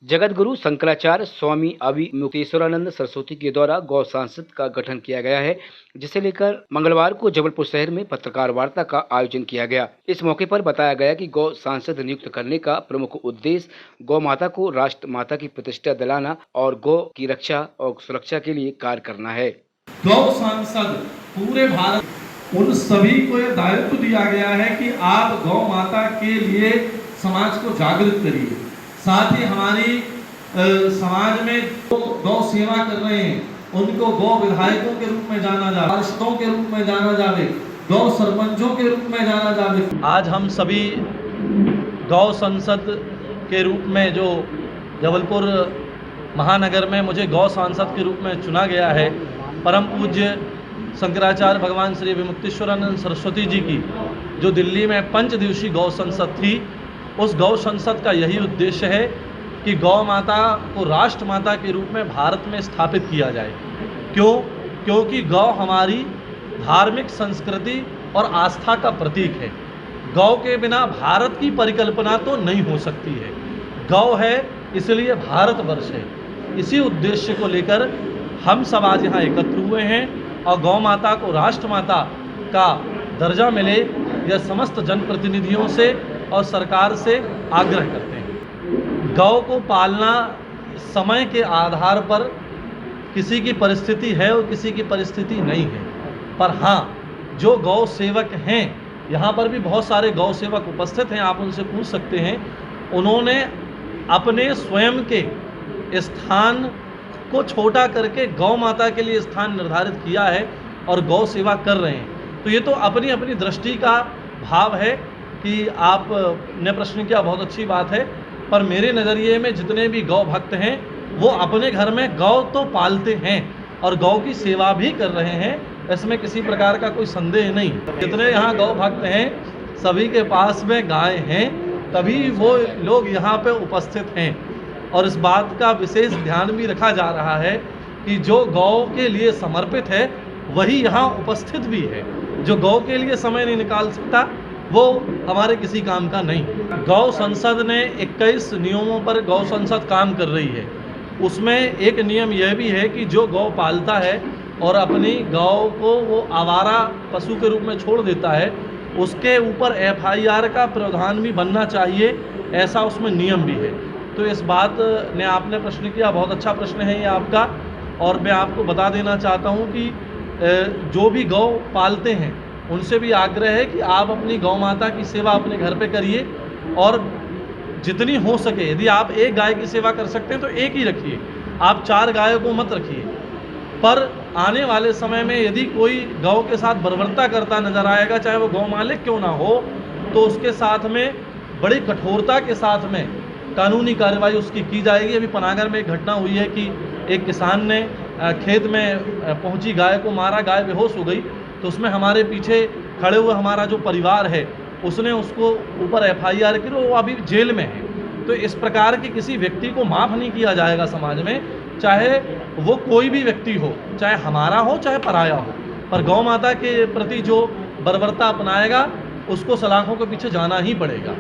जगतगुरु शंकराचार्य स्वामी अविमुक्तेश्वरानंद सरस्वती के द्वारा गौ सांसद का गठन किया गया है, जिसे लेकर मंगलवार को जबलपुर शहर में पत्रकार वार्ता का आयोजन किया गया। इस मौके पर बताया गया कि गौ सांसद नियुक्त करने का प्रमुख उद्देश्य गौ माता को राष्ट्र माता की प्रतिष्ठा दिलाना और गौ की रक्षा और सुरक्षा के लिए कार्य करना है। गौ सांसद पूरे भारत उन सभी को यह दायित्व दिया गया है कि आप गौ माता के लिए समाज को जागृत करिए। साथ ही हमारी समाज में गौ सेवा कर रहे हैं उनको गौ विधायकों के रूप में जाना जाए, पार्षदों के रूप में जाना जाए, गौ सरपंचों के रूप में जाना जाए। आज हम सभी गौ संसद के रूप में जो जबलपुर महानगर में मुझे गौ सांसद के रूप में चुना गया है, परम पूज्य शंकराचार्य भगवान श्री विमुक्तेश्वरानंद सरस्वती जी की जो दिल्ली में 5 दिवसीय गौ संसद थी, उस गौ संसद का यही उद्देश्य है कि गौ माता को राष्ट्र माता के रूप में भारत में स्थापित किया जाए। क्योंकि गौ हमारी धार्मिक संस्कृति और आस्था का प्रतीक है। गौ के बिना भारत की परिकल्पना तो नहीं हो सकती है। गौ है इसलिए भारतवर्ष है। इसी उद्देश्य को लेकर हम सब आज यहाँ एकत्र हुए हैं और गौ माता को राष्ट्र माता का दर्जा मिले, यह समस्त जनप्रतिनिधियों से और सरकार से आग्रह करते हैं। गौ को पालना समय के आधार पर किसी की परिस्थिति है और किसी की परिस्थिति नहीं है, पर हाँ, जो गौ सेवक हैं, यहाँ पर भी बहुत सारे गौ सेवक उपस्थित हैं, आप उनसे पूछ सकते हैं। उन्होंने अपने स्वयं के स्थान को छोटा करके गौ माता के लिए स्थान निर्धारित किया है और गौ सेवा कर रहे हैं। तो ये तो अपनी अपनी दृष्टि का भाव है कि आपने प्रश्न किया, बहुत अच्छी बात है। पर मेरे नज़रिए में जितने भी गौ भक्त हैं वो अपने घर में गौ तो पालते हैं और गौ की सेवा भी कर रहे हैं, इसमें किसी प्रकार का कोई संदेह नहीं। जितने यहाँ गौ भक्त हैं सभी के पास में गाय हैं, तभी वो लोग यहाँ पे उपस्थित हैं। और इस बात का विशेष ध्यान भी रखा जा रहा है कि जो गौ के लिए समर्पित है वही यहाँ उपस्थित भी है। जो गौ के लिए समय नहीं निकाल सकता वो हमारे किसी काम का नहीं। गौ संसद ने 21 नियमों पर गौ संसद काम कर रही है। उसमें एक नियम यह भी है कि जो गौ पालता है और अपनी गौ को वो आवारा पशु के रूप में छोड़ देता है, उसके ऊपर FIR का प्रावधान भी बनना चाहिए, ऐसा उसमें नियम भी है। तो इस बात ने आपने प्रश्न किया, बहुत अच्छा प्रश्न है ये आपका। और मैं आपको बता देना चाहता हूँ कि जो भी गौ पालते हैं उनसे भी आग्रह है कि आप अपनी गौ माता की सेवा अपने घर पे करिए और जितनी हो सके, यदि आप एक गाय की सेवा कर सकते हैं तो एक ही रखिए, आप 4 गायों को मत रखिए। पर आने वाले समय में यदि कोई गौ के साथ बर्बरता करता नजर आएगा, चाहे वो गौ मालिक क्यों ना हो, तो उसके साथ में बड़ी कठोरता के साथ में कानूनी कार्रवाई उसकी की जाएगी। अभी पनागर में एक घटना हुई है कि एक किसान ने खेत में पहुंची गाय को मारा, गाय बेहोश हो गई, तो उसमें हमारे पीछे खड़े हुए हमारा जो परिवार है उसने उसको ऊपर FIR की, वो अभी जेल में है। तो इस प्रकार के किसी व्यक्ति को माफ़ नहीं किया जाएगा समाज में, चाहे वो कोई भी व्यक्ति हो, चाहे हमारा हो चाहे पराया हो। पर गौ माता के प्रति जो बर्बरता अपनाएगा उसको सलाखों के पीछे जाना ही पड़ेगा।